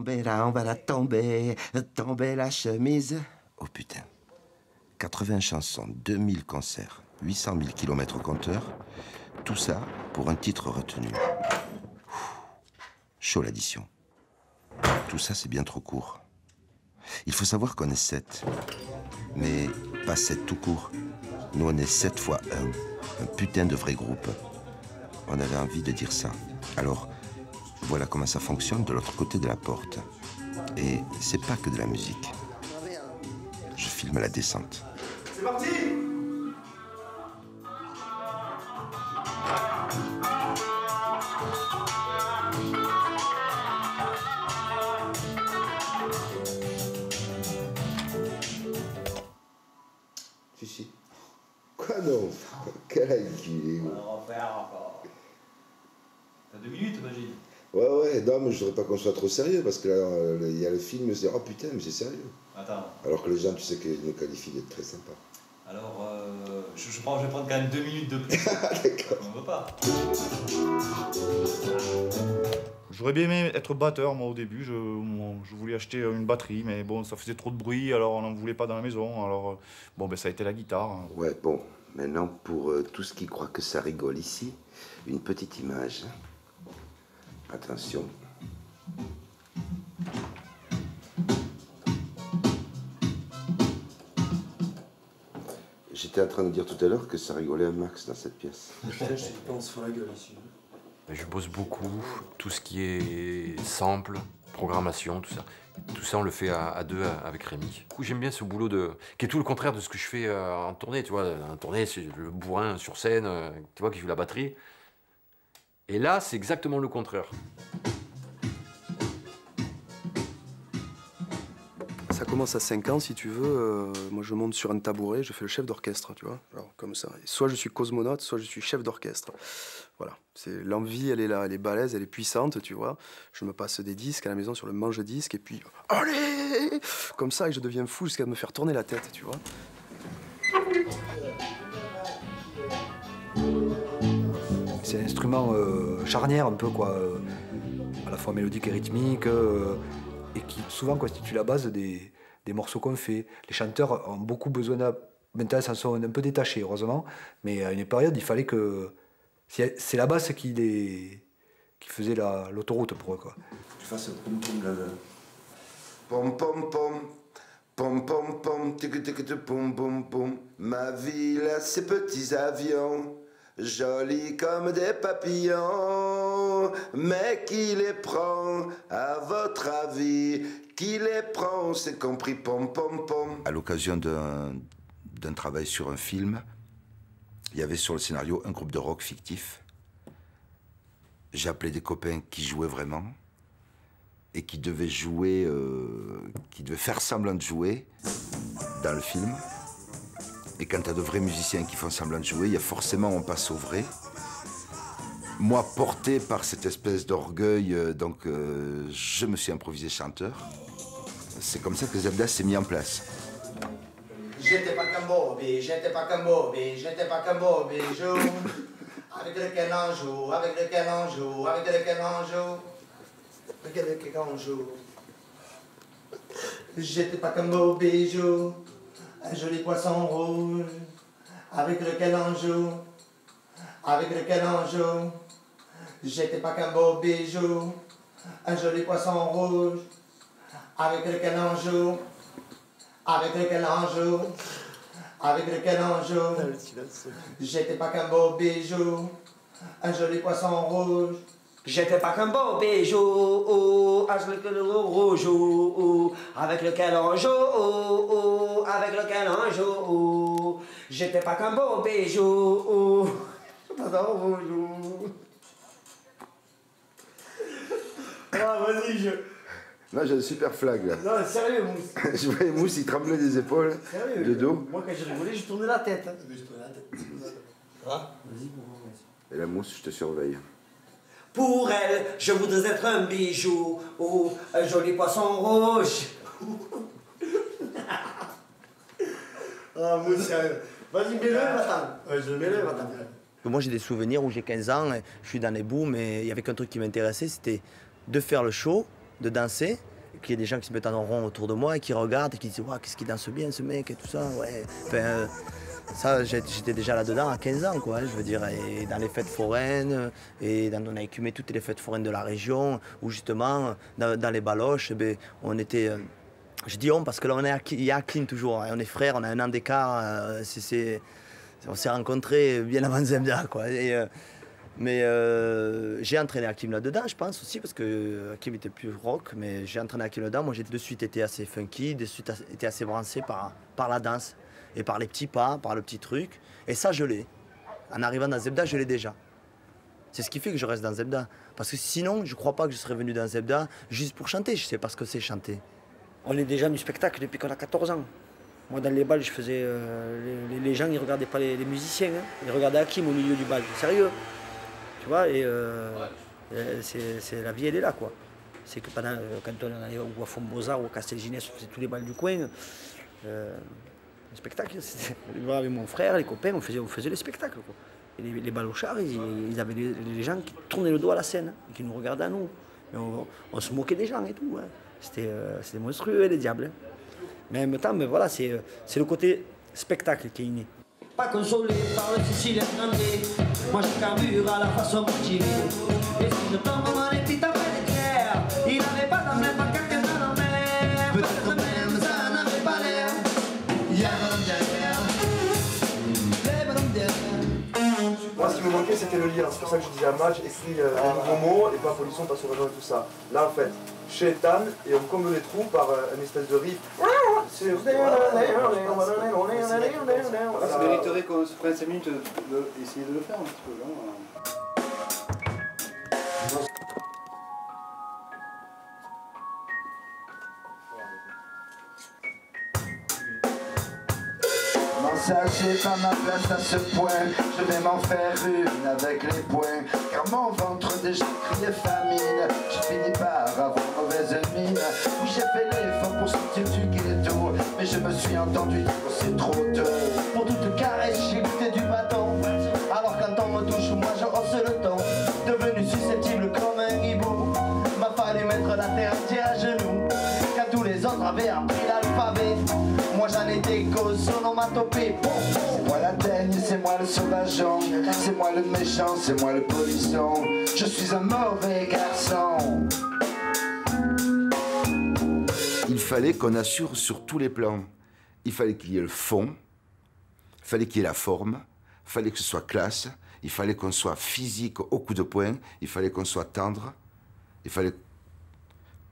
tomber là, on va la tomber, tomber la chemise. Oh putain. 80 chansons, 2000 concerts, 800 000 kilomètres au compteur. Tout ça pour un titre retenu. Chaud l'addition. Tout ça, c'est bien trop court. Il faut savoir qu'on est 7. Mais pas 7 tout court. Nous, on est 7 fois 1. Un putain de vrai groupe. On avait envie de dire ça. Alors, voilà comment ça fonctionne de l'autre côté de la porte. Et c'est pas que de la musique. Je filme la descente. C'est parti! Si. Quoi non? Quel IQ? On va refaire encore. T'as 2 minutes, imagine. Ouais, non, mais je voudrais pas qu'on soit trop sérieux, parce que là, il y a le film, c'est oh putain, mais c'est sérieux. Attends. Alors que les gens, tu sais qu'ils me qualifient d'être très sympa. Alors, je vais prendre quand même 2 minutes de plus. D'accord. On veut pas. J'aurais bien aimé être batteur, moi, au début. Je voulais acheter une batterie, mais bon, ça faisait trop de bruit, alors on n'en voulait pas dans la maison. Alors, bon, ben, ça a été la guitare. Ouais, bon, maintenant, pour tous qui croient que ça rigole ici, une petite image. Attention. J'étais en train de dire tout à l'heure que ça rigolait un max dans cette pièce. Je pense faut la gueule ici. Je bosse beaucoup, tout ce qui est sample, programmation, tout ça. Tout ça, on le fait à deux avec Rémi. Du coup, j'aime bien ce boulot qui est tout le contraire de ce que je fais en tournée, tu vois. En tournée, c'est le bourrin sur scène, tu vois, qui joue la batterie. Et là, c'est exactement le contraire. Ça commence à 5 ans, si tu veux. Moi, je monte sur un tabouret, je fais le chef d'orchestre, tu vois. Alors, comme ça. Et soit je suis cosmonaute, soit je suis chef d'orchestre. Voilà. L'envie, elle est là, elle est balèze, elle est puissante, tu vois. Je me passe des disques à la maison sur le manche-disque, et puis, allez! Comme ça, et je deviens fou jusqu'à me faire tourner la tête, tu vois. C'est un instrument charnière, un peu, quoi. À la fois mélodique et rythmique. Et qui souvent constitue la base des morceaux qu'on fait. Les chanteurs ont beaucoup besoin de... Maintenant, ils s'en sont un peu détachés, heureusement, mais à une période, il fallait que... C'est la base qui faisait l'autoroute pour eux, quoi. Tu fasses pom pom là. Pom pom pom, pom pom pom, tic tic tic pom pom pom. Ma ville a ses petits avions, jolis comme des papillons. Mais qui les prend, à votre avis? Qui les prend, c'est compris, pom pom pom. À l'occasion d'un travail sur un film, il y avait sur le scénario un groupe de rock fictif. J'ai appelé des copains qui jouaient vraiment et qui devaient jouer, qui devaient faire semblant de jouer dans le film. Et quand tu as de vrais musiciens qui font semblant de jouer, il y a forcément on passe au vrai. Moi, porté par cette espèce d'orgueil, je me suis improvisé chanteur. C'est comme ça que Zelda s'est mis en place. J'étais pas comme Bobby, j'étais pas comme Bobby, j'étais pas comme Bobby, joue. Avec lequel on joue, avec lequel on joue, avec lequel on joue. Avec lequel on joue. J'étais pas comme Bobby, joue. Un joli poisson rouge. Avec lequel on joue. Avec lequel on joue. J'étais pas comme Bobby, joue. Un joli poisson rouge. Avec lequel on joue. Avec lequel on joue. Avec lequel on joue. J'étais pas comme Bobby, joue. Un joli poisson rouge. J'étais pas comme Bobby, joue. Un joli poisson rouge. Avec lequel on joue. Avec lequel on joue. J'étais pas comme Bobby, joue. Ah, vas-y, Là, j'ai un super flag, là. Non, sérieux, Mousse. Je voyais Mousse, il tremblait des épaules, Sérieux, de dos. Moi, quand j'ai rigolé, j'ai tourné la tête. Et la Mousse, je te surveille. Pour elle, je voudrais être un bijou ou un joli poisson rouge. Ah, Mousse, sérieux. Vas-y, mets-le, va-t'en. Ouais, je mets-le, va-t'en. Moi, j'ai des souvenirs où j'ai 15 ans, je suis dans les booms et il y avait qu'un truc qui m'intéressait, c'était de faire le show, de danser qu'il y ait des gens qui se mettent en rond autour de moi et qui regardent et qui disent ouais, qu'est-ce qu'il danse bien ce mec et tout ça. Ouais. Enfin, ça, j'étais déjà là-dedans à 15 ans, quoi, je veux dire, et dans les fêtes foraines, on a écumé toutes les fêtes foraines de la région, où justement, dans les baloches, on était... je dis on parce que là, il y a Hakim toujours, hein, on est frères, on a un an d'écart, on s'est rencontrés bien avant Zebda, quoi. Mais j'ai entraîné Hakim là-dedans, je pense aussi, parce que Hakim était plus rock, mais j'ai entraîné Hakim là-dedans. Moi, j'ai de suite été assez funky, de suite été assez branché par la danse, et par les petits pas, par le petit truc. Et ça, je l'ai. En arrivant dans Zebda, je l'ai déjà. C'est ce qui fait que je reste dans Zebda. Parce que sinon, je ne crois pas que je serais venu dans Zebda juste pour chanter. Je ne sais pas ce que c'est chanter. On est déjà du spectacle depuis qu'on a 14 ans. Moi, dans les balles, je faisais... les gens, ils ne regardaient pas les musiciens. Hein. Ils regardaient Hakim au milieu du bal. Sérieux. Tu vois, et c'est la vie, elle est là, quoi. C'est que pendant, quand on allait au Fond-Beaux-Arts ou au Castelginès, on faisait tous les balles du coin. Le spectacle, avec mon frère, les copains, on faisait les spectacles, quoi. Et les balochards, ils avaient les gens qui tournaient le dos à la scène, et qui nous regardaient à nous. Et on se moquait des gens et tout. Hein. C'était monstrueux, les diables. Hein. Mais en même temps, voilà, c'est le côté spectacle qui est inné. Pas consolé par le Sicilien André, moi je carbure à la façon motivée. Et si je tombe dans les petites affaires d'éclair, il n'avait pas d'emblée, pas quelqu'un dans la mer. Peut-être même ça n'avait pas l'air. Moi, ce qui me manquait, c'était le lien. C'est pour ça que je disais à Madge, écris des nouveaux mots et pas polisson, pas sur le nom et tout ça. Là, en fait, Shaitan, et on comble les trous par un espèce de riff. Ça mériterait qu'on se prenne 5 minutes d'essayer de le faire un petit peu. M'ensager par ma place à ce point, je vais m'en faire une avec les poings, car mon ventre déjà criait famine. Je finis par avoir mauvaise mine. Oui, j'ai fait l'effort pour sortir du ghetto, mais je me suis entendu dire que c'est trop tôt. Pour toute caresse, j'ai goûté du bâton. Alors quand on me touche, moi je hausse le ton. Devenu susceptible comme un hibou, m'a fallu mettre la terre entière à genoux. Quand tous les autres avaient appris l'alphabet, moi j'en étais qu'aux onomatopées. C'est moi la teigne, c'est moi le sauvageon, c'est moi le méchant, c'est moi le polisson. Je suis un mauvais garçon. Il fallait qu'on assure sur tous les plans. Il fallait qu'il y ait le fond, il fallait qu'il y ait la forme, il fallait que ce soit classe, il fallait qu'on soit physique au coup de poing, il fallait qu'on soit tendre, il fallait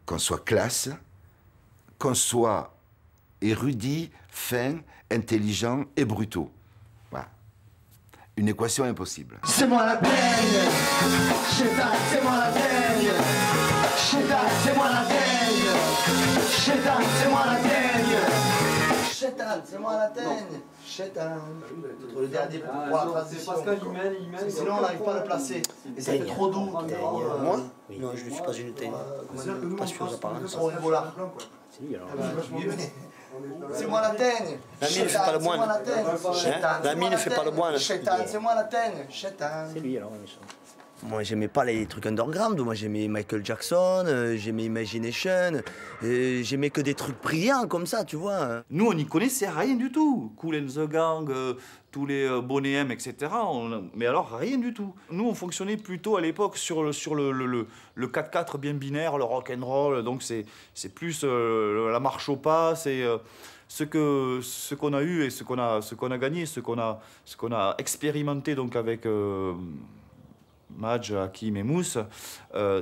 qu'on soit classe, qu'on soit érudit, fin, intelligent et brutaux. Voilà. Une équation impossible. C'est moi la teigne, Shaitan, c'est moi la teigne, Shaitan, c'est moi la teigne, Shaitan, c'est moi la teigne, Shaitan, c'est moi la teigne. Shaitan. Le dernier pour la transition. Sinon, on n'arrive pas à le placer. Et ça fait trop doux. Moi non, je ne suis pas une teigne. Pas sûr aux apparences. Oh, voilà. C'est moi la teigne. L'ami ne fait pas le moine. L'ami ne fait pas le moine. Shaitan, c'est moi la teigne. Shaitan. C'est lui alors. Moi, j'aimais pas les trucs underground. Moi, j'aimais Michael Jackson, j'aimais Imagination, j'aimais que des trucs brillants comme ça, tu vois. Nous, on n'y connaissait rien du tout. Kool and the Gang, tous les Boney M, etc. Mais alors, rien du tout. Nous, on fonctionnait plutôt à l'époque sur le 4/4 bien binaire, le rock and roll. Donc, c'est plus la marche au pas, c'est ce qu'on a eu et ce qu'on a gagné, ce qu'on a expérimenté donc avec Madge, Hakim et Mousse,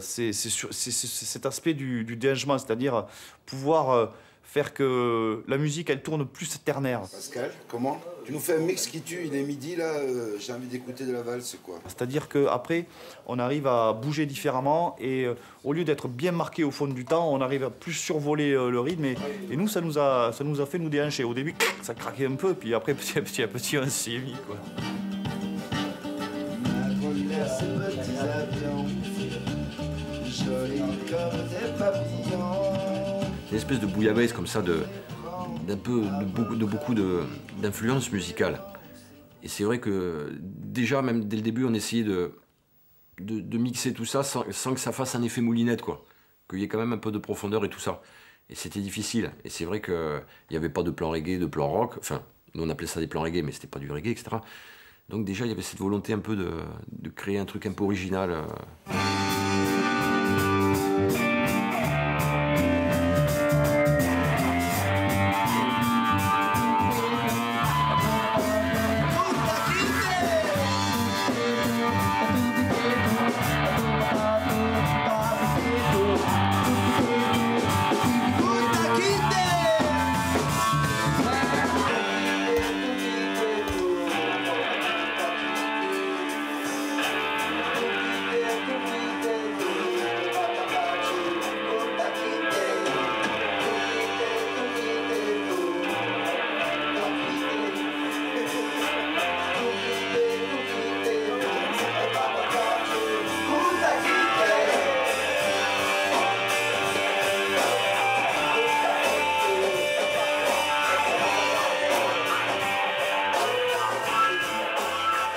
c'est cet aspect du dérangement, c'est-à-dire pouvoir faire que la musique, elle tourne plus ternaire. Pascal, comment? Tu nous fais un mix qui tue, il est midi là, j'ai envie d'écouter de la valse, quoi. C'est-à-dire qu'après, on arrive à bouger différemment et au lieu d'être bien marqué au fond du temps, on arrive à plus survoler le rythme et nous, ça nous a fait nous déhancher. Au début, ça craquait un peu, puis après, petit à petit, on s'y est mis, quoi. Ces petits avions, jolis comme des papillons. Une espèce de bouillabaisse comme ça, de beaucoup d'influences musicales. Et c'est vrai que déjà, même dès le début, on essayait de mixer tout ça sans que ça fasse un effet moulinette, quoi. Qu'il y ait quand même un peu de profondeur et tout ça. Et c'était difficile. Et c'est vrai qu'il n'y avait pas de plan reggae, de plan rock. Enfin, nous on appelait ça des plans reggae, mais c'était pas du reggae, etc. Donc déjà, il y avait cette volonté un peu de créer un truc un peu original.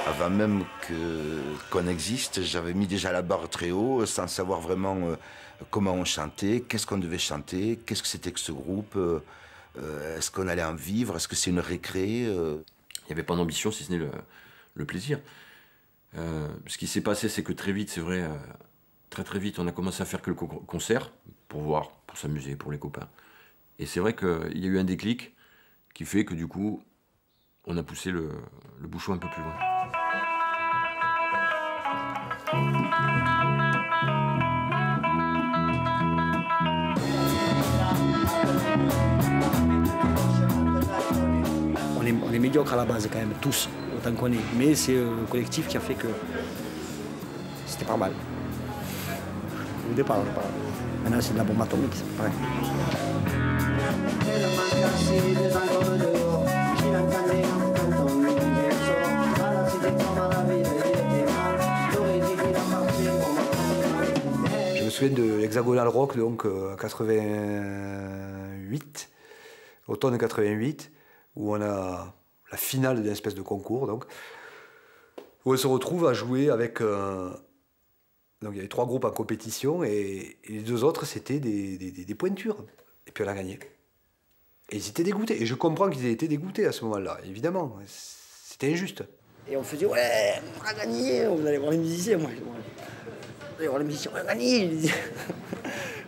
Avant même qu'on existe, j'avais mis déjà la barre très haut, sans savoir vraiment comment on chantait, qu'est-ce qu'on devait chanter, qu'est-ce que c'était que ce groupe, est-ce qu'on allait en vivre, est-ce que c'est une récré. Il n'y avait pas d'ambition si ce n'est le plaisir. Ce qui s'est passé, c'est que très vite, c'est vrai, très vite, on a commencé à faire quelques concerts pour voir, pour s'amuser, pour les copains. Et c'est vrai qu'il y a eu un déclic qui fait que du coup, on a poussé le bouchon un peu plus loin. On est médiocre à la base quand même, tous, autant qu'on est. Mais c'est le collectif qui a fait que c'était pas mal. Au départ, maintenant c'est de la bombe atomique, c'est pareil. Je me souviens de l'Hexagonal Rock, donc 88, automne 88, où on a la finale d'une espèce de concours, donc, où on se retrouve à jouer avec... donc il y avait 3 groupes en compétition, et les 2 autres, c'était des pointures. Et puis on a gagné. Et ils étaient dégoûtés. Et je comprends qu'ils aient été dégoûtés à ce moment-là, évidemment. C'était injuste. Et on faisait, ouais, on a gagné. On allait voir les musiciens, moi. On allait voir les musiciens, on a gagné.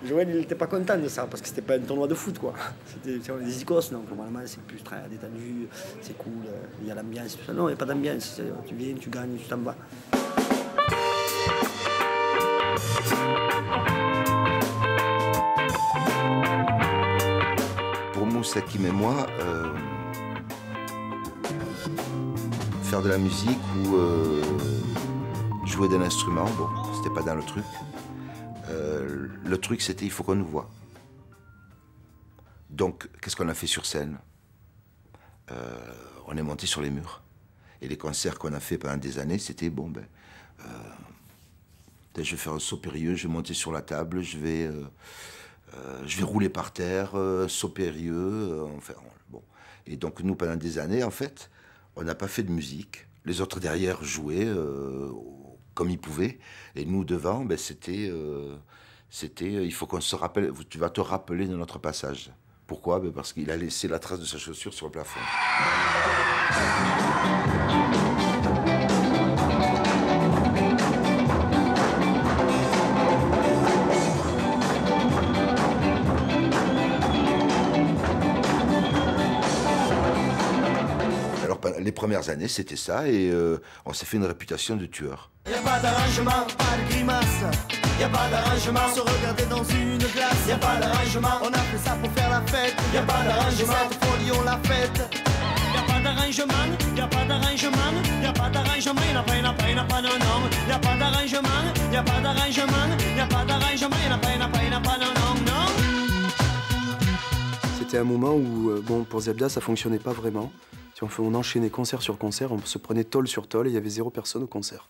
Joël, il n'était pas content de ça, parce que c'était pas un tournoi de foot, quoi. C'était des icos, donc normalement, c'est plus très détendu, c'est cool, il y a l'ambiance, tout ça. Non, il n'y a pas d'ambiance. Tu viens, tu gagnes, tu t'en vas. Pour Moussa Kim et moi, faire de la musique ou jouer d'un instrument, bon, c'était pas dans le truc. Le truc, c'était il faut qu'on nous voit. Donc, qu'est-ce qu'on a fait sur scène? On est monté sur les murs. Et les concerts qu'on a fait pendant des années, c'était bon, je vais faire un saut périlleux, je vais monter sur la table, je vais rouler par terre, saut périlleux, enfin, bon. Et donc, nous, pendant des années, en fait, on n'a pas fait de musique. Les autres derrière jouaient comme ils pouvaient. Et nous, devant, c'était, il faut qu'on se rappelle, tu vas te rappeler de notre passage. Pourquoi? Parce qu'il a laissé la trace de sa chaussure sur le plafond. Alors, les premières années, c'était ça, et on s'est fait une réputation de tueur. Y a pas d'arrangement, pas de grimace. Y a pas d'arrangement, se regarder dans une glace. Y a pas d'arrangement, on a fait ça pour faire la fête. Y a pas d'arrangement, cette folie on l'a faite. Y a pas d'arrangement, y a pas d'arrangement, y a pas d'arrangement, y a pas, non, non. Y a pas d'arrangement, y a pas d'arrangement, y a pas d'arrangement, y a pas, non, non. C'était un moment où, bon, pour Zebda, ça fonctionnait pas vraiment. On enchaînait concert sur concert, on se prenait tôle sur tôle et il y avait 0 personne au concert.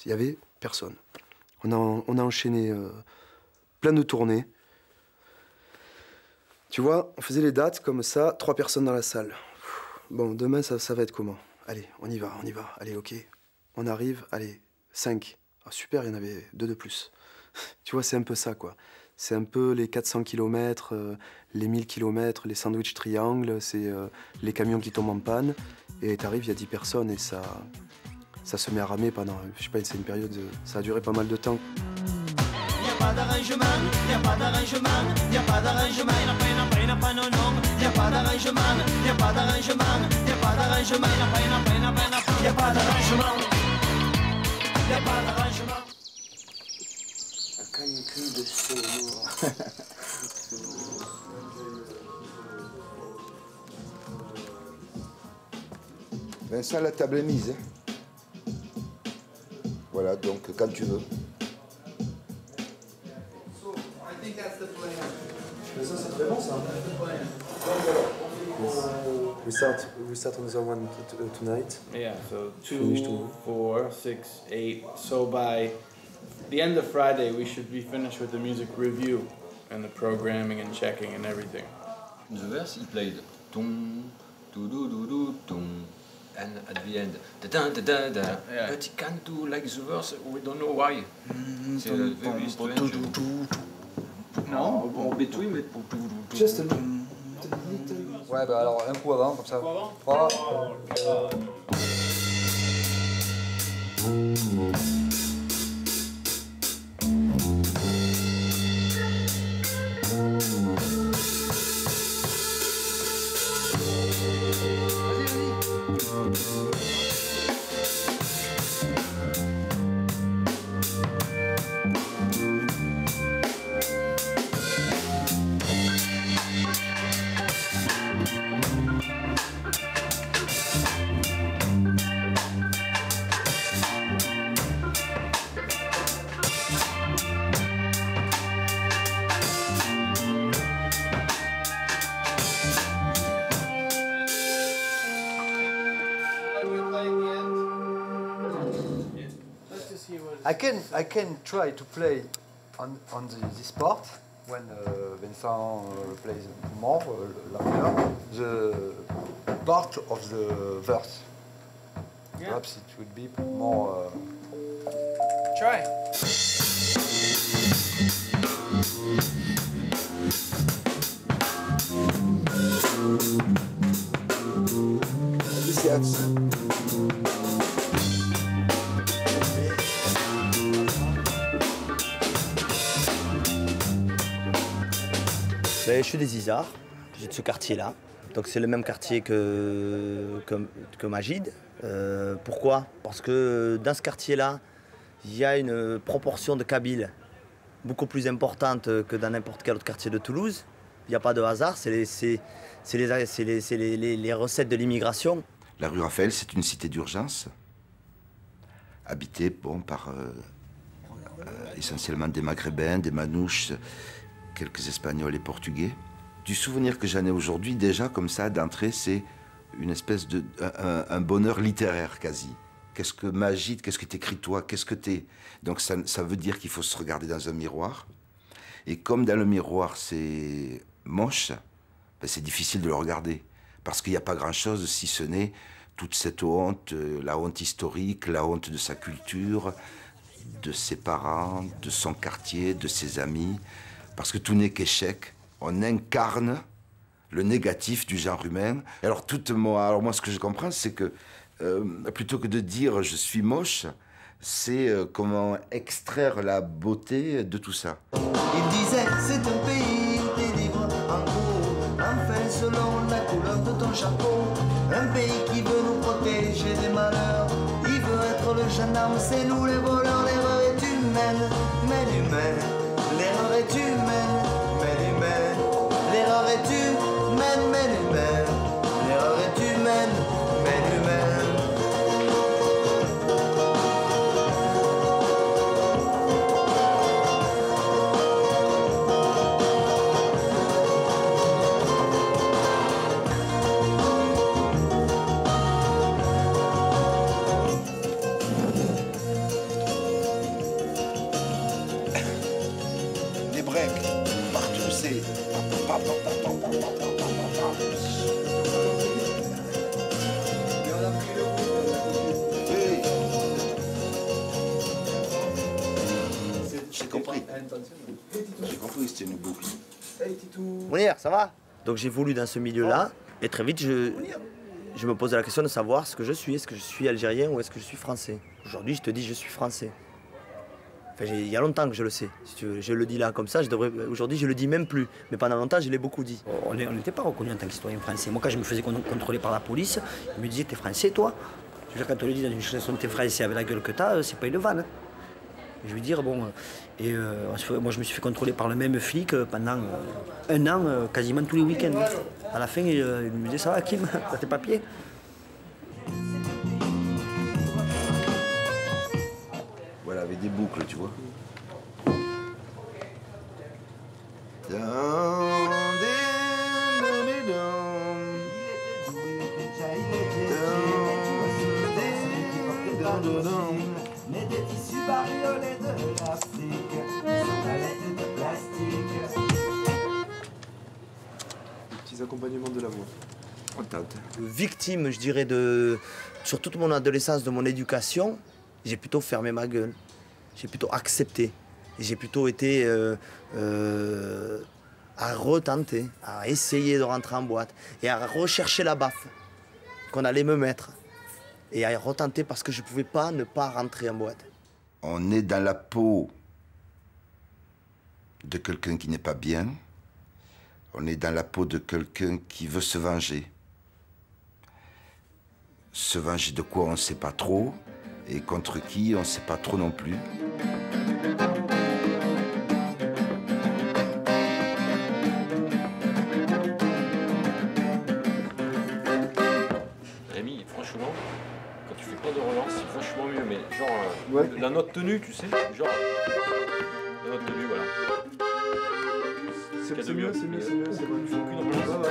Il y avait personne. On a enchaîné plein de tournées. Tu vois, on faisait les dates comme ça, 3 personnes dans la salle. Bon, demain, ça va être comment? Allez, on y va. Allez, ok. On arrive, allez, 5. Ah, super, il y en avait 2 de plus. Tu vois, c'est un peu ça, quoi. C'est un peu les 400 km, les 1000 km, les sandwichs triangles, c'est les camions qui tombent en panne. Et t'arrives, il y a 10 personnes et ça se met à ramer pendant, je sais pas, c'est une période, ça a duré pas mal de temps. Y'a pas d'arrangement, y'a pas d'arrangement, y'a pas d'arrangement, y'a pas non non, y'a pas d'arrangement, y'a pas d'arrangement, y'a pas d'arrangement, y'a pas d'arrangement, y'a pas d'arrangement. Un canicule de solo. Vincent, la table est mise. Hein. Voilà, donc quand tu veux. Mais ça, c'est très bon, ça. We start on the one tonight. Yeah, so Finish 2, 4, 6, 8. So by the end of Friday, we should be finished with the music review and the programming and checking and everything. In the verse, he played tum, do do do do tum, and at the end, da da da da da. Yeah. But he can't do like the verse. We don't know why. It's very strange. Non, en between, mais Just a little. Ouais, bah alors un coup avant, comme ça. 3. I can try to play on this part when Vincent plays more louder, the part of the verse. Yeah. Perhaps it would be more. try. Ben, je suis des Isards, je suis de ce quartier-là. Donc c'est le même quartier que Magide. Pourquoi? Parce que dans ce quartier-là, il y a une proportion de Kabyles beaucoup plus importante que dans n'importe quel autre quartier de Toulouse. Il n'y a pas de hasard, c'est les recettes de l'immigration. La rue Raphaël, c'est une cité d'urgence, habitée par essentiellement des Maghrébins, des Manouches, quelques Espagnols et Portugais. Du souvenir que j'en ai aujourd'hui, déjà comme ça, d'entrée, c'est une espèce de un bonheur littéraire quasi. Qu'est-ce que Magide, qu'est-ce que t'écris toi, qu'est-ce que t'es? Donc ça veut dire qu'il faut se regarder dans un miroir. Et comme dans le miroir c'est moche, ben c'est difficile de le regarder. Parce qu'il n'y a pas grand-chose si ce n'est toute cette honte, la honte historique, la honte de sa culture, de ses parents, de son quartier, de ses amis. Parce que tout n'est qu'échec. On incarne le négatif du genre humain. Alors moi, ce que je comprends, c'est que plutôt que de dire je suis moche, c'est comment extraire la beauté de tout ça. Il disait c'est un pays des livres en gros, enfin selon la couleur de ton chapeau. Un pays qui veut nous protéger des malheurs. Il veut être le gendarme, c'est nous les voleurs. L'erreur est humaine, mais humaine. L'erreur est humaine, mais humaine. L'erreur est humaine, mais humaine. L'erreur est humaine, mais humaine. Les breaks, partout c'est... compris. J'ai compris que c'était une boucle. Mounir, ça va? Donc j'évolue dans ce milieu-là, et très vite, je me posais la question de savoir ce que je suis. Est-ce que je suis algérien ou est-ce que je suis français? Aujourd'hui, je te dis, je suis français. Enfin, il y a longtemps que je le sais. Si tu veux, je le dis là comme ça, aujourd'hui, je le dis même plus. Mais pendant longtemps, je l'ai beaucoup dit. On n'était pas reconnu en tant que citoyen français. Moi, quand je me faisais contrôler par la police, ils me disaient, t'es français, toi? Je veux dire, quand on le dit dans une chanson, t'es français avec la gueule que t'as, c'est pas une vanne. Hein. Je veux dire, bon, moi je me suis fait contrôler par le même flic pendant 1 an, quasiment tous les week-ends. À la fin, il me disait, ça va, Kim, t'as tes papiers? Voilà, avec des boucles, tu vois. Mais des tissus bariolés de l'Afrique, sans palette de plastique. Les petits accompagnements de la voix. Victime, je dirais, sur toute mon adolescence, de mon éducation, j'ai plutôt fermé ma gueule. J'ai plutôt accepté. J'ai plutôt été à retenter, à essayer de rentrer en boîte et à rechercher la baffe qu'on allait me mettre. Et à retenter parce que je ne pouvais pas ne pas rentrer en boîte. On est dans la peau de quelqu'un qui n'est pas bien. On est dans la peau de quelqu'un qui veut se venger. Se venger de quoi, on ne sait pas trop. Et contre qui, on ne sait pas trop non plus. Rémi, franchement, quand tu fais pas de relance, c'est vachement mieux. Mais genre, la note tenue, tu sais, genre, la note tenue, voilà. C'est mieux, c'est mieux, c'est mieux. Tu fais aucune relance.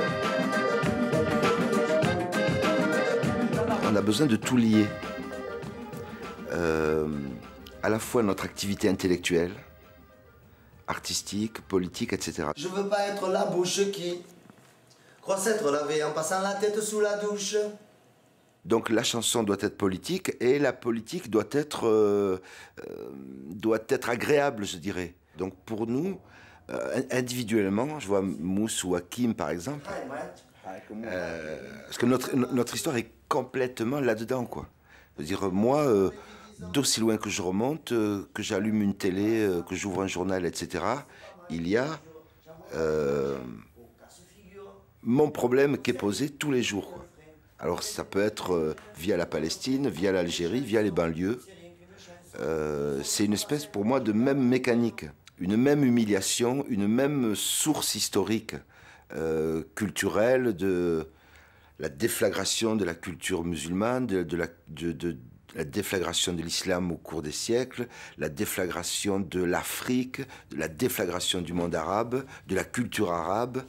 On a besoin de tout lier. À la fois notre activité intellectuelle, artistique, politique, etc. Je veux pas être la bouche qui croit s'être lavée en passant la tête sous la douche. Donc la chanson doit être politique et la politique doit être agréable, je dirais. Donc pour nous, individuellement, je vois Mousse ou Hakim par exemple, parce que notre histoire est complètement là-dedans, quoi. Je veux dire, moi, d'aussi loin que je remonte, que j'allume une télé, que j'ouvre un journal, etc., il y a mon problème qui est posé tous les jours, quoi. Alors ça peut être via la Palestine, via l'Algérie, via les banlieues. C'est une espèce pour moi de même mécanique, une même humiliation, une même source historique, culturelle, de la déflagration de la culture musulmane, de la déflagration de l'islam au cours des siècles, la déflagration de l'Afrique, de la déflagration du monde arabe, de la culture arabe.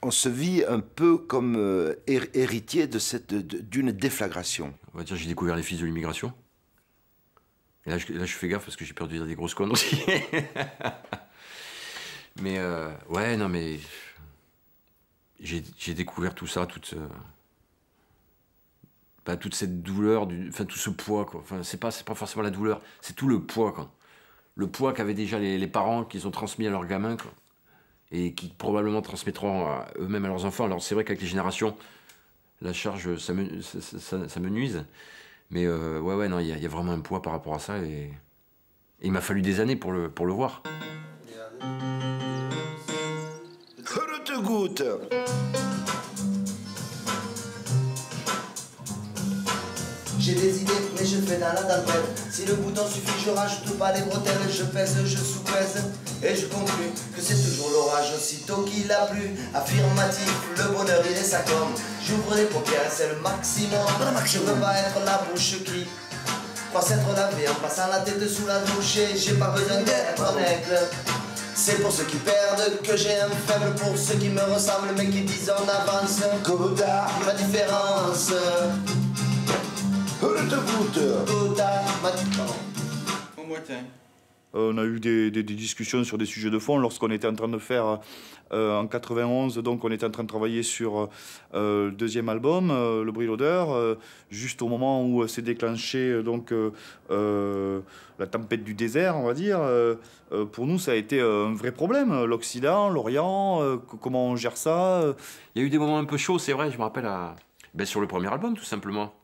On se vit un peu comme héritier d'une déflagration. On va dire, j'ai découvert les fils de l'immigration. Et là, je fais gaffe parce que j'ai peur de dire des grosses connes aussi. Mais ouais, non, mais j'ai découvert tout ça, toute cette douleur, enfin tout ce poids, quoi. Enfin, c'est pas forcément la douleur, c'est tout le poids, quoi. Le poids qu'avaient déjà les parents, qu'ils ont transmis à leurs gamins, quoi. Et qui probablement transmettront eux-mêmes à leurs enfants. Alors c'est vrai qu'avec les générations, la charge, ça me nuise. Mais ouais, non, il y a vraiment un poids par rapport à ça. Et il m'a fallu des années pour le voir. Te goûte. J'ai des idées, mais je fais dans la dentelle. Si le bouton suffit, je rajoute pas les bretelles. Je pèse, je sous-pèse, et je conclus que c'est toujours l'orage aussitôt qu'il a plu. Affirmatif, le bonheur il est sa gomme. J'ouvre les paupières, c'est le maximum. Je veux pas être la bouche qui croit s'être lavée en passant la tête sous la douche. Et j'ai pas besoin d'être un aigle. C'est pour ceux qui perdent que j'ai un faible. Pour ceux qui me ressemblent mais qui disent en avance. Coda, ma différence. Te goûte. Coda, ma différence. One more time. On a eu des discussions sur des sujets de fond lorsqu'on était en train de faire, en 91, donc on était en train de travailler sur le deuxième album, Le Bruit l'Odeur, juste au moment où s'est déclenché donc, la tempête du désert, on va dire. Pour nous, ça a été un vrai problème. L'Occident, l'Orient, comment on gère ça Il y a eu des moments un peu chauds, c'est vrai, je me rappelle, sur le premier album, tout simplement.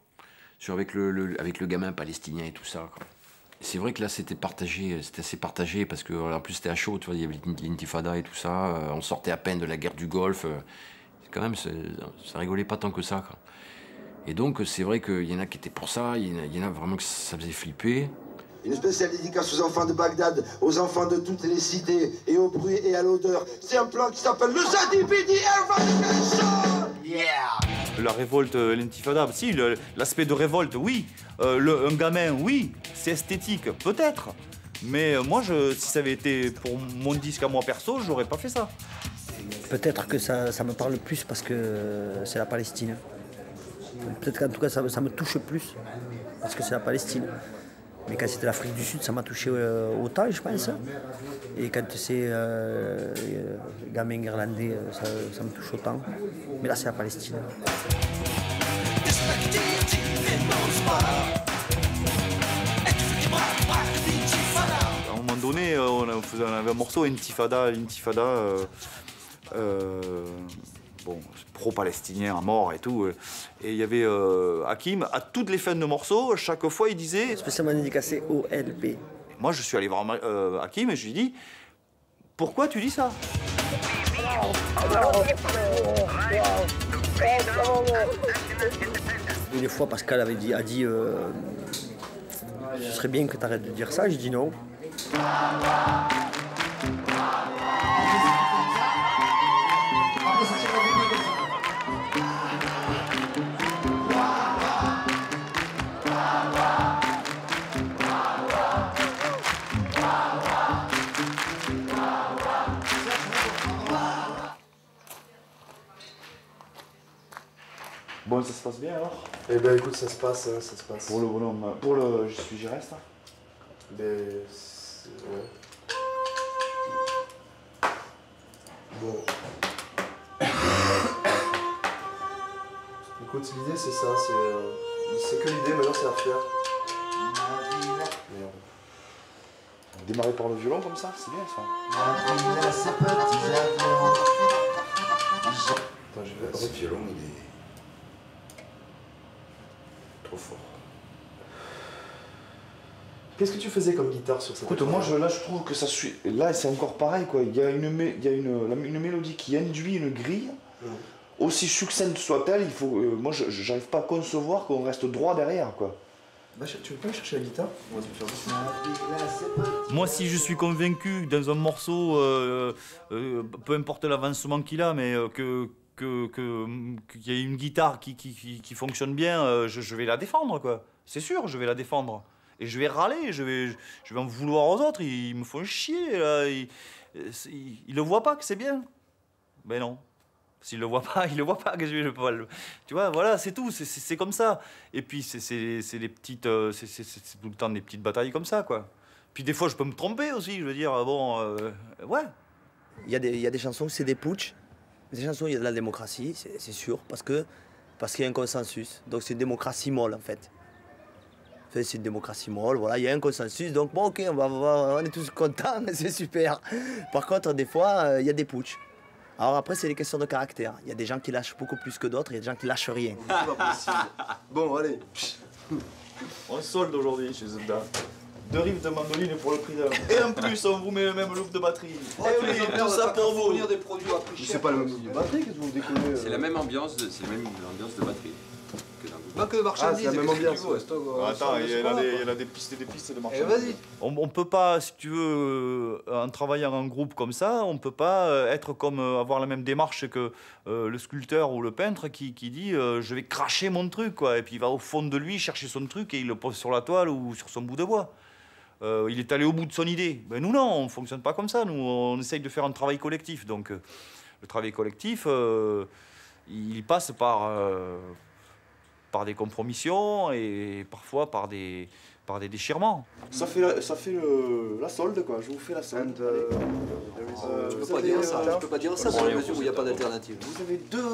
Avec le gamin palestinien et tout ça, quoi. C'est vrai que là, c'était assez partagé, parce qu'en plus, c'était à chaud, tu vois, il y avait l'intifada et tout ça, on sortait à peine de la guerre du Golfe, quand même, ça rigolait pas tant que ça, quoi. Et donc, c'est vrai qu'il y en a qui étaient pour ça, il y en a vraiment que ça faisait flipper. Une spéciale dédicace aux enfants de Bagdad, aux enfants de toutes les cités, et au bruit et à l'odeur. C'est un plan qui s'appelle le ZDPD Eradication. Yeah. La révolte, l'intifada, si, l'aspect de révolte, oui. Un gamin, oui. C'est esthétique, peut-être. Mais moi, si ça avait été pour mon disque à moi perso, j'aurais pas fait ça. Peut-être que ça me parle plus parce que c'est la Palestine. Peut-être qu'en tout cas, ça me touche plus parce que c'est la Palestine. Mais quand c'était l'Afrique du Sud, ça m'a touché autant, je pense. Et quand c'est gamin irlandais, ça me touche autant. Mais là, c'est la Palestine. À un moment donné, on avait un morceau Intifada, bon, pro-palestinien à mort et tout. Et il y avait Hakim, à toutes les fins de morceaux, chaque fois il disait... Spécialement dédicacé OLP. Moi je suis allé voir Hakim et je lui ai dit, pourquoi tu dis ça? Des fois Pascal a dit ce serait bien que tu arrêtes de dire ça, j'ai dit non. Bon, ça se passe bien alors? Eh ben écoute, ça se passe. Pour le bonhomme, j'y reste. Ben, ouais. Bon. Écoute, l'idée c'est ça, c'est que l'idée, maintenant c'est à faire. Merde. Démarrer par le violon comme ça, c'est bien ça. Ce violon, il est trop fort. Qu'est-ce que tu faisais comme guitare sur cette Écoute, moi là je trouve que ça suit. Là c'est encore pareil quoi. Il y a une mélodie qui induit une grille. Aussi succincte soit-elle, il faut. Moi j'arrive pas à concevoir qu'on reste droit derrière quoi. Bah, tu veux pas chercher la guitare? Moi si je suis convaincu dans un morceau, peu importe l'avancement qu'il a, mais qu'il y ait une guitare qui fonctionne bien, je vais la défendre quoi. C'est sûr, je vais la défendre. Et je vais râler, je vais en vouloir aux autres, ils me font chier, là. Ils le voient pas que c'est bien. Ben non. S'ils le voient pas, ils le voient pas que je vais pas le... Tu vois, voilà, c'est tout, c'est comme ça. Et puis c'est des petites... c'est tout le temps des petites batailles comme ça, quoi. Puis des fois, je peux me tromper aussi, je veux dire, bon... ouais. Il y a des chansons où c'est des putsch. Des chansons où il y a de la démocratie, c'est sûr, parce qu'il y a un consensus. Donc c'est une démocratie molle, en fait. C'est une démocratie molle, voilà, il y a un consensus, donc bon, ok, on est tous contents, c'est super. Par contre, des fois, il y a des putsch. Alors après, c'est des questions de caractère. Il y a des gens qui lâchent beaucoup plus que d'autres, il y a des gens qui lâchent rien. Bon, allez. On solde aujourd'hui chez Zelda. 2 riffs de mandoline pour le prix d'un. Et en plus, on vous met le même loop de batterie. Oh, et oui, tout ça pour vous. Des produits à prix cher. C'est pas le même loop de batterie que vous déconnez. C'est la même ambiance, de batterie. Pas que de marchandises, c'est la même ambiance. Attends, il y en a des pistes et des pistes de marchandises. Vas-y. On peut pas, si tu veux, en travaillant en groupe comme ça, on peut pas être comme avoir la même démarche que le sculpteur ou le peintre qui dit je vais cracher mon truc, quoi. Et puis il va au fond de lui chercher son truc et il le pose sur la toile ou sur son bout de bois. Il est allé au bout de son idée. Ben nous non, on fonctionne pas comme ça. Nous, on essaye de faire un travail collectif. Donc le travail collectif, il passe par des compromissions et parfois par des par des déchirements. Ça fait la solde, quoi. Je vous fais la solde. Je peux pas dire ça. Je peux pas dire ça dans la mesure où il n'y a pas d'alternative. Vous avez deux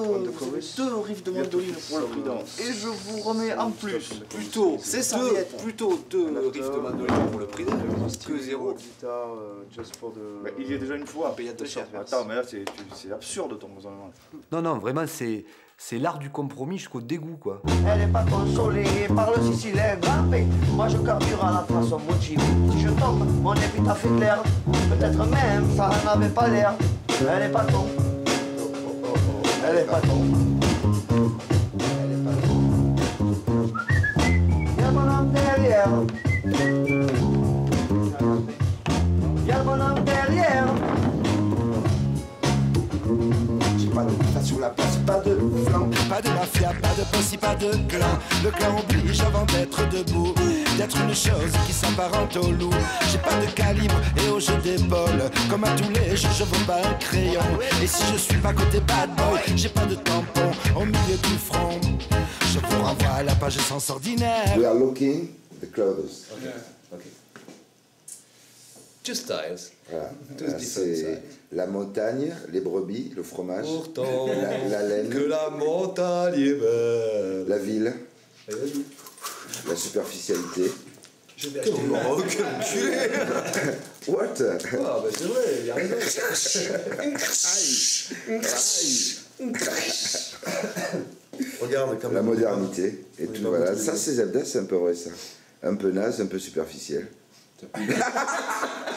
riffs de mandoline pour le prix d'un. Et je vous remets en plus. Plutôt deux riffs de mandoline pour le prix d'un que 0. Il y est déjà une fois. Payant de cher. Attends, mais là c'est absurde ton raisonnement. Non, vraiment, c'est l'art du compromis jusqu'au dégoût, quoi. Elle est pas consolée par le sicilien grappé. Moi je carbure à la façon motivée. Je tombe, mon épitaphe est clair. Peut-être même ça n'avait pas l'air. Elle est pas con. Elle est pas con. Elle est pas con. Y'a le bonhomme derrière. Y'a le bonhomme derrière. J'ai pas de place sur la place, pas de flanc. Pas de mafia, pas de posse, pas de clan. Le clan oblige avant d'être debout, d'être une chose qui s'apparente au loup. J'ai pas de calibre et au jeu d'épaule. Comme à tous les jeux, je vaux pas un crayon. Et si je suis pas côté bad boy, j'ai pas de tampon au milieu du front. Je vous renvoie à la page sans ordinaire. We are looking the clothes. Okay. Two styles. Voilà. C'est la montagne, les brebis, le fromage, Pourtant, la laine, que la montagne est belle. la ville, la superficialité. Je vais acheter quel enculé. What? Ah, bah c'est vrai, il y a raison. Regarde comme la modernité et tout, voilà. Ça, c'est Zebda, c'est un peu vrai, ça. Un peu naze, un peu superficiel.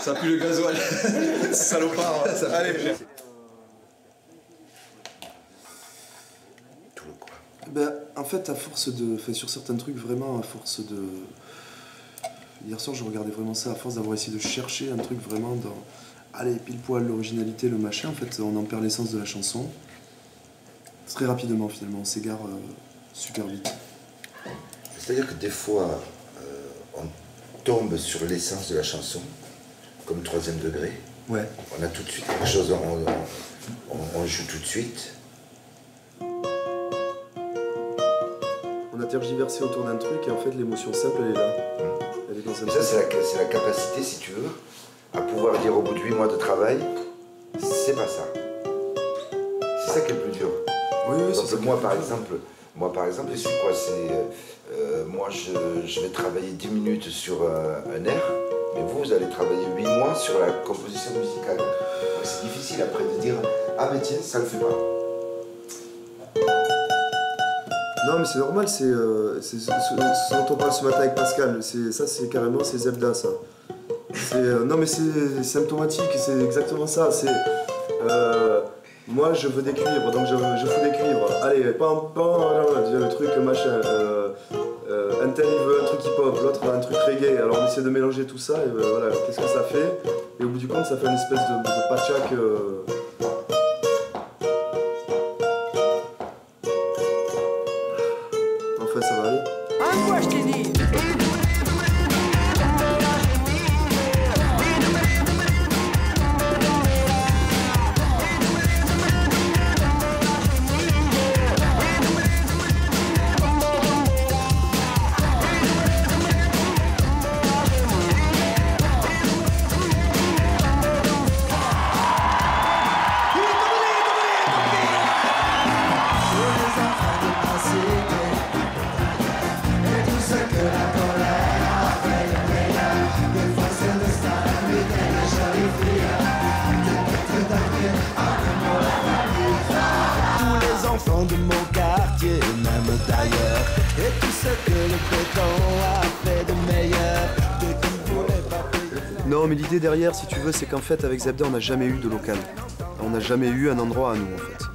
Ça pue le gasoil. Salopard. Allez, Ben, en fait, à force de... Enfin, sur certains trucs, vraiment, à force de... Hier soir, je regardais vraiment ça, à force d'avoir essayé de chercher un truc vraiment dans... Allez, pile poil, l'originalité, le machin, en fait, on en perd l'essence de la chanson. Très rapidement, finalement, on s'égare super vite. C'est-à-dire que des fois, on tombe sur l'essence de la chanson, comme troisième degré. Ouais. On a tout de suite quelque chose, on joue tout de suite. On a tergiversé autour d'un truc et en fait, l'émotion simple, elle est là. Elle est dans un Et ça, c'est la capacité, si tu veux, à pouvoir dire au bout de 8 mois de travail, c'est pas ça. C'est ça qui est le plus dur. Oui, oui, c'est ça. Moi, par exemple, je suis quoi? Moi, je vais travailler 10 minutes sur un air, mais vous allez travailler 8 mois sur la composition musicale. Donc c'est difficile après de dire, ah mais tiens, ça le fait pas. Non, mais c'est normal, c'est ce dont on parle ce matin avec Pascal. Ça, c'est carrément, c'est Zebda, ça. Non, mais c'est symptomatique, c'est exactement ça. Moi, je veux des cuivres, donc je fous des cuivres. Allez, pam, le truc, machin. Un tel, il veut un truc hip-hop, l'autre un truc reggae. Alors, on essaie de mélanger tout ça, et voilà, qu'est-ce que ça fait? Et au bout du compte, ça fait une espèce de patchak. Enfin, ça va aller. À quoi je t'ai dit? De mon quartier, même d'ailleurs, et tout ce que le béton a fait de meilleur, de qui ne voulait pas payer. Non, mais l'idée derrière, si tu veux, c'est qu'en fait, avec Zebda, on n'a jamais eu de local. On n'a jamais eu un endroit à nous, en fait.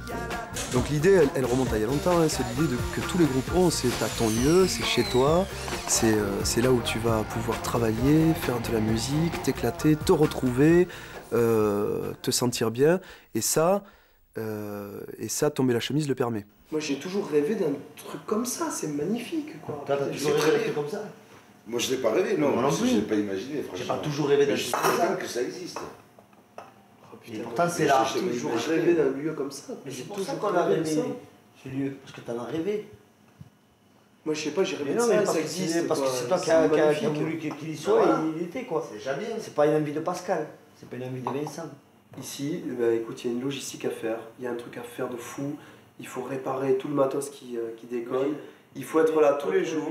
Donc l'idée, elle remonte à il y a longtemps, hein, c'est l'idée que tous les groupes ont, c'est à ton lieu, c'est chez toi, c'est là où tu vas pouvoir travailler, faire de la musique, t'éclater, te retrouver, te sentir bien, et ça, tomber la chemise le permet. Moi, j'ai toujours rêvé d'un truc comme ça, c'est magnifique, quoi. T'as toujours rêvé d'un truc comme ça? Moi, je l'ai pas rêvé, non. Moi non plus. Je l'ai pas imaginé, franchement. J'ai pas toujours rêvé d'un truc comme ça. Que ça existe. Et pourtant, c'est là. J'ai toujours rêvé d'un lieu comme ça. Mais c'est pour ça qu'on a rêvé ce lieu, parce que t'en as rêvé. Moi, je sais pas, j'irais Mais mettre non, mais ça, ça existe. parce que c'est toi qui a voulu qu'il y soit, et il était quoi. C'est déjà bien. C'est pas une envie de Pascal, c'est pas une envie de Vincent. Ici, bah, écoute, il y a une logistique à faire, il y a un truc à faire de fou, il faut réparer tout le matos qui déconne, il faut être là tous les jours.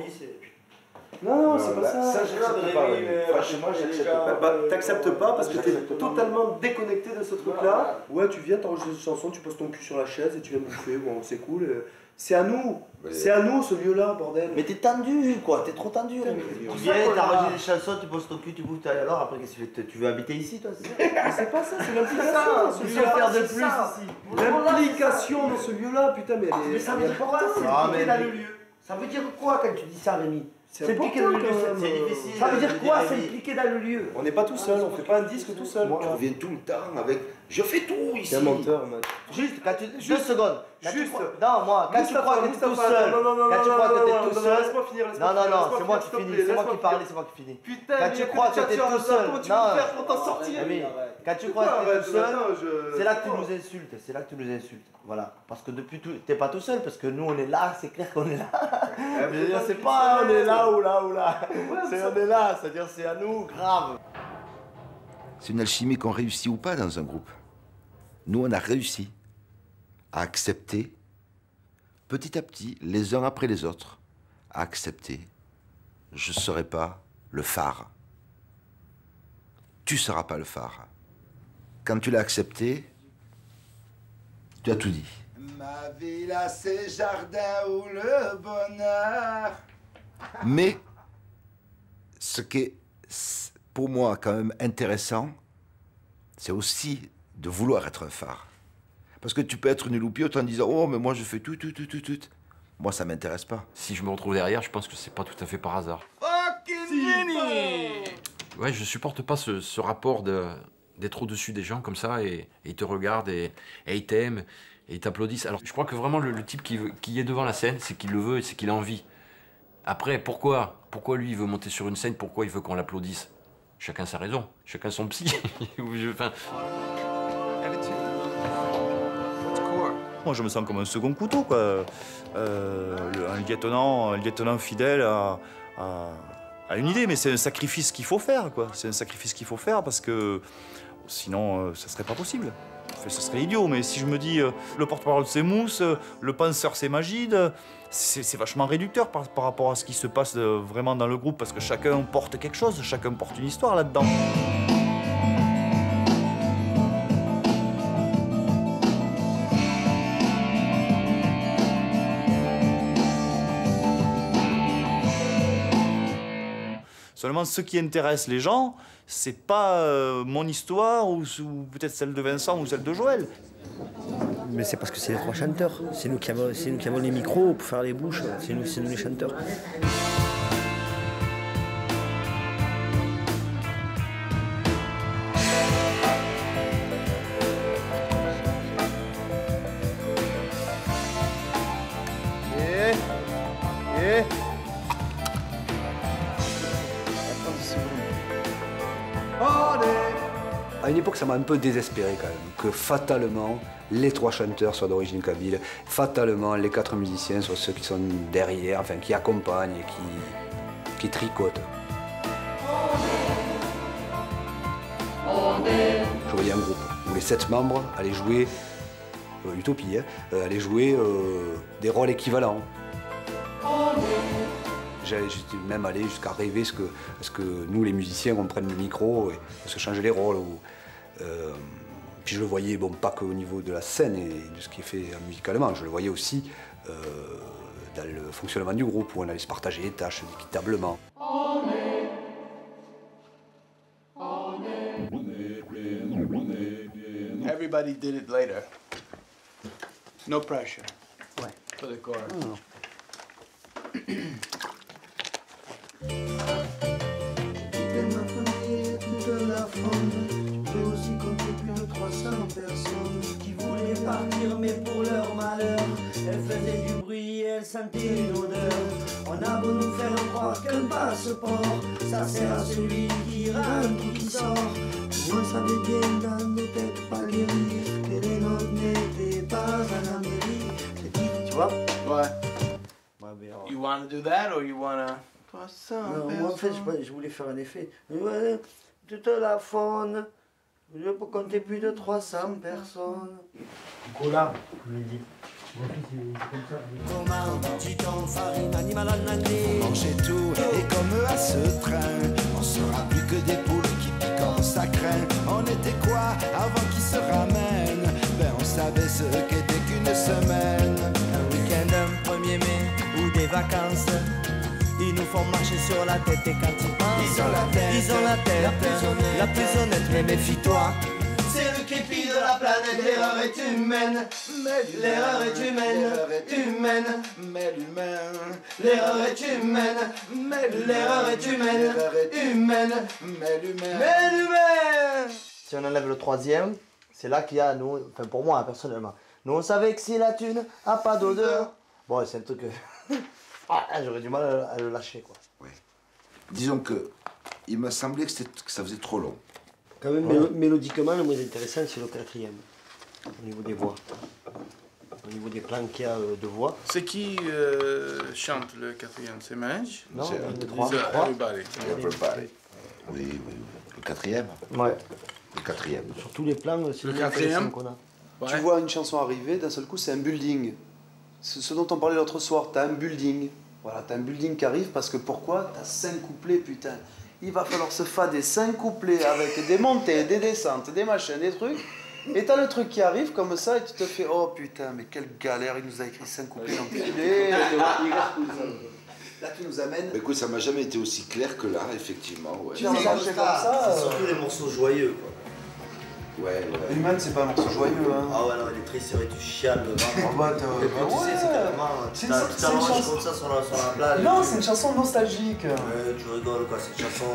Non, c'est pas ça. Ça, j'accepte pas. Franchement, j'accepte pas. T'acceptes pas parce que t'es totalement déconnecté de ce truc-là. Ouais, tu viens, t'enregistres une chanson, tu poses ton cul sur la chaise et tu viens bouffer, bon, c'est cool. C'est à nous, c'est à nous ce lieu-là, bordel. Mais t'es tendu, quoi, t'es trop tendu. Tu viens, t'enregistres des chansons, tu poses ton cul, tu bouffes, alors après qu'est-ce que tu fais? Tu veux habiter ici, toi, c'est ça? C'est pas ça, c'est l'implication. Tu veux faire de plus ici. L'implication dans ce lieu-là, putain, mais elle est. Mais ça veut dire quoi? C'est impliqué dans le lieu. Ça veut dire quoi quand tu dis ça, Rémi? C'est impliqué dans le lieu, c'est difficile. Ça veut dire quoi, s'impliquer dans le lieu? On n'est pas tout seul, on fait pas un disque tout seul. Tu reviens tout le temps avec. Je fais tout ici. C'est un menteur, mec. Juste, quand tu... 2 secondes. Juste. Non, moi, quand tu crois que t'es tout seul. Quand tu crois que t'es tout seul. Laisse-moi finir. Non, c'est moi qui finis. C'est moi qui parle, c'est moi qui finis. Putain, quand tu crois que t'es tout seul. Tu veux faire pour t'en sortir? Quand tu crois que t'es tout seul, c'est là que tu nous insultes. C'est là que tu nous insultes. Voilà. Parce que depuis tout. T'es pas tout seul, parce que nous, on est là, c'est clair qu'on est là. C'est pas on est là ou là ou là. On est là, c'est-à-dire c'est à nous, grave. C'est une alchimie qu'on réussit ou pas dans un groupe. Nous, on a réussi à accepter, petit à petit, les uns après les autres, à accepter, je ne serai pas le phare. Tu ne seras pas le phare. Quand tu l'as accepté, tu as tout dit. Ma ville a ses jardins où le bonheur. Mais, ce qui est, pour moi, quand même intéressant, c'est aussi de vouloir être un phare. Parce que tu peux être nul ou pied en disant « Oh, mais moi, je fais tout. » Moi, ça m'intéresse pas. Si je me retrouve derrière, je pense que c'est pas tout à fait par hasard. Ouais, je supporte pas ce rapport d'être au-dessus des gens comme ça, et ils te regardent, et ils t'aiment, et ils t'applaudissent. Alors, je crois que vraiment, le type qui est devant la scène, c'est qu'il le veut et c'est qu'il a envie. Après, pourquoi lui, il veut monter sur une scène? Pourquoi il veut qu'on l'applaudisse? Chacun sa raison, chacun son psy. Enfin... Moi, je me sens comme un second couteau, quoi. Un lieutenant fidèle à une idée, mais c'est un sacrifice qu'il faut faire, quoi. C'est un sacrifice qu'il faut faire parce que sinon, ça serait pas possible. Enfin, ça serait idiot, mais si je me dis le porte-parole c'est Mousse, le penseur c'est Magide, c'est vachement réducteur par rapport à ce qui se passe vraiment dans le groupe, parce que chacun porte quelque chose, chacun porte une histoire là-dedans. Seulement, ce qui intéresse les gens, c'est pas mon histoire ou peut-être celle de Vincent ou celle de Joël. Mais c'est parce que c'est les trois chanteurs. C'est nous qui avons les micros pour faire les bouches. C'est nous les chanteurs. À une époque, ça m'a un peu désespéré quand même, que fatalement, les trois chanteurs soient d'origine kabyle, fatalement, les quatre musiciens soient ceux qui sont derrière, enfin, qui accompagnent et qui tricotent. Je voyais un groupe où les 7 membres allaient jouer, Utopie, allaient jouer des rôles équivalents. J'étais même allé jusqu'à rêver ce que nous, les musiciens, on prenne le micro et on se change les rôles. Puis je le voyais, bon, pas qu'au niveau de la scène et de ce qui est fait musicalement, je le voyais aussi dans le fonctionnement du groupe, où on allait se partager les tâches équitablement. Everybody did it later. No pressure. Ouais. For the chorus. Aussi compter plus de 300 personnes qui voulaient partir mais pour leur malheur elles faisaient du bruit et elles sentaient une odeur. On a beau nous faire croire qu'un passeport ça sert à celui qui rentre ou qui sort. On savait bien dans nos têtes pas les rires que les nôtres n'étaient pas en Amérique. Tu vois? Ouais. Ouais, mais You You want to do that or you want to... Non, moi en fait je voulais faire un effet. Toute la faune, je peux compter plus de 300 personnes. Nicolas, je lui dis. Comment dit-on farine animal en manger tout et comme à ce train, on sera plus que des poules qui piquent en sa craint. On était quoi avant qu'ils se ramènent? Ben on savait ce qu'était qu'une semaine. Un week-end, un 1er mai ou des vacances. Ils nous font marcher sur la tête et quand ils pensent, ils ont la tête la plus honnête, mais méfie-toi. C'est le képi de la planète, l'erreur est humaine. L'erreur est humaine, humaine. Mais l'humain, L'erreur est humaine, l'erreur est humaine, humaine. mais l'humain, Mais l'humain. Si on enlève le troisième, c'est là qu'il y a, nous, enfin pour moi personnellement, nous on savait que si la thune a pas d'odeur, bon c'est un truc que j'aurais du mal à le lâcher quoi. Ouais. Disons que il m'a semblé que ça faisait trop long. Quand même mélodiquement le moins intéressant c'est le quatrième, au niveau des voix. Au niveau des plans qu'il y a de voix. C'est qui chante le quatrième? C'est Manage? Non, C'est les trois. Everybody. Everybody. Oui, oui, oui. Le quatrième. Ouais. Le quatrième. Sur tous les plans, c'est Le le quatrième quatrième qu'on a. Tu vois une chanson arriver, d'un seul coup c'est un building. C'est ce dont on parlait l'autre soir, t'as un building. Voilà, t'as un building qui arrive parce que pourquoi? T'as 5 couplets, putain. Il va falloir se fader 5 couplets avec des montées, des descentes, des machins, des trucs. Et t'as le truc qui arrive comme ça et tu te fais oh putain, mais quelle galère, il nous a écrit 5 couplets d'enculé. Là tu nous amènes. Mais écoute, ça m'a jamais été aussi clair que là, effectivement. Ouais. Tu enchaînes comme ça. C'est surtout les morceaux joyeux quoi. Ouais, ouais. Human c'est pas un morceau joyeux hein. Ah ouais, non, les tristes, tu chiales devant. Oh bah Et puis tu sais, c'est carrément. Tu t'allonges comme ça sur la plage. Non, c'est une chanson nostalgique. Tu rigoles quoi, c'est une chanson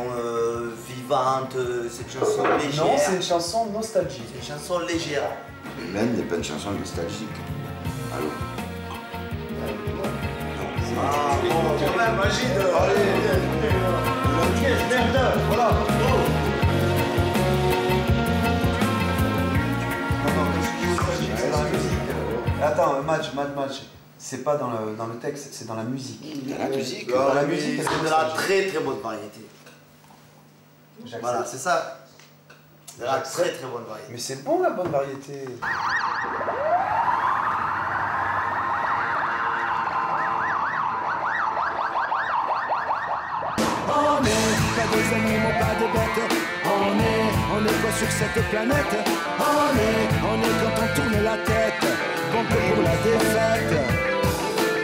vivante, c'est une chanson légère. Non, c'est une chanson nostalgique. C'est une chanson légère. Humaine n'est pas une chanson nostalgique. Allô? Ah bon, quand même, magie de. Allez, piège, merde, voilà. Attends, match. C'est pas dans le texte, c'est dans la musique. Dans la musique? Dans la musique, c'est de la très très bonne variété. Voilà, c'est ça. De la très très bonne variété. Mais c'est bon la bonne variété. on est pas des animaux, pas de bêtes. On est quoi sur cette planète? On est quand on tourne la tête, bon que pour la défaite.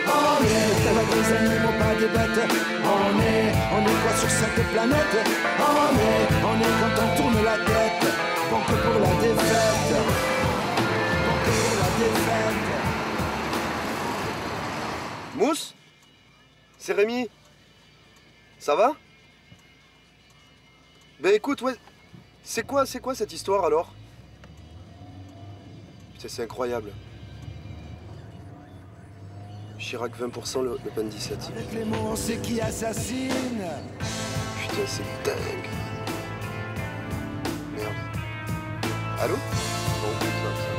On est pas des animaux, pas de bêtes. On est quoi sur cette planète? On est quand on tourne la tête, bon que pour la défaite. Bon que pour la défaite. Mousse? C'est Rémi? Ça va? Ben écoute, ouais, c'est quoi cette histoire alors? Putain, c'est incroyable. Chirac 20%, le PEN 17. Avec les mots, on sait qui assassine. Putain, c'est dingue. Merde. Allô? Bon, putain, ça.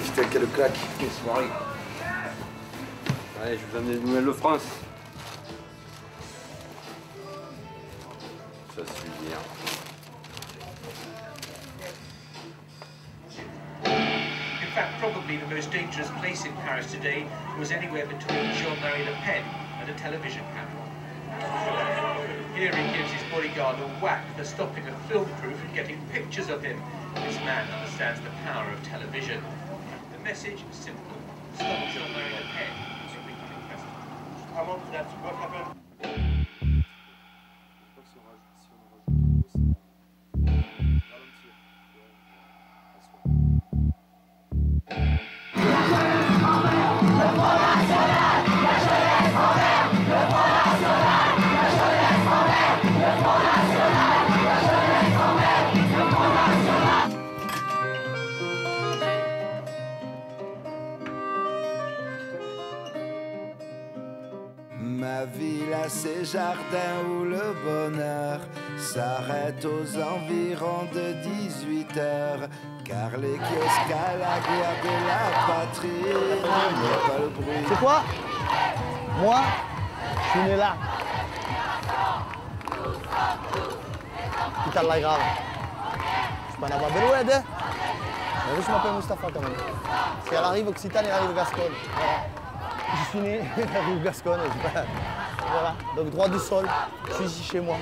Putain, quelle claque. Quelle soirée. Allez, je vous donne des nouvelles de France. Ça suit bien. In fact, probably the most dangerous place in Paris today was anywhere between Jean-Marie Le Pen and a television camera. Here he gives his bodyguard a whack for stopping a film crew from getting pictures of him. This man understands the power of television. The message is simple. Stop Jean-Marie Le Pen from becoming president. How long did that what happened? Ma ville a ses jardins où le bonheur s'arrête aux environs de 18h. Car les kiosques à la gloire de la patrie n'ont pas le bruit. C'est quoi? Moi, je suis né là. Putain de la grave. Je suis pas là-bas Beloued, hein. Mais je m'appelle Mustapha quand même. C'est à la rive Occitane et à la rive Gasconne. Voilà. Je suis né à la rive Gasconne. Voilà. Donc droit du sol. Je suis ici chez moi.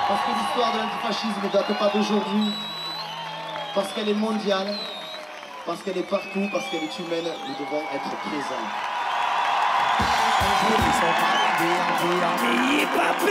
Parce que l'histoire de l'antifascisme ne date pas d'aujourd'hui, parce qu'elle est mondiale, parce qu'elle est partout, parce qu'elle est humaine, nous devons être présents. N'ayez pas peur!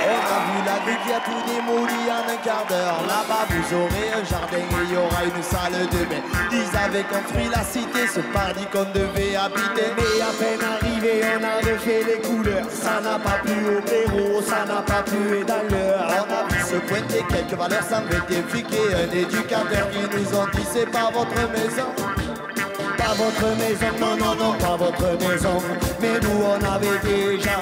On a vu la ville qui a tout démoli en un quart d'heure. Là-bas vous aurez un jardin et il y aura une salle de bain. Ils avaient construit la cité, ce paradis qu'on devait habiter. Mais à peine arrivé, on a refait les couleurs. Ça n'a pas plu au blaireau, ça n'a pas plu dans l'heure. On a vu se pointer quelques valeurs sans vérifier. Un éducateur qui nous ont dit c'est pas votre maison. Pas votre maison, non, non, non, pas votre maison. Mais nous on avait déjà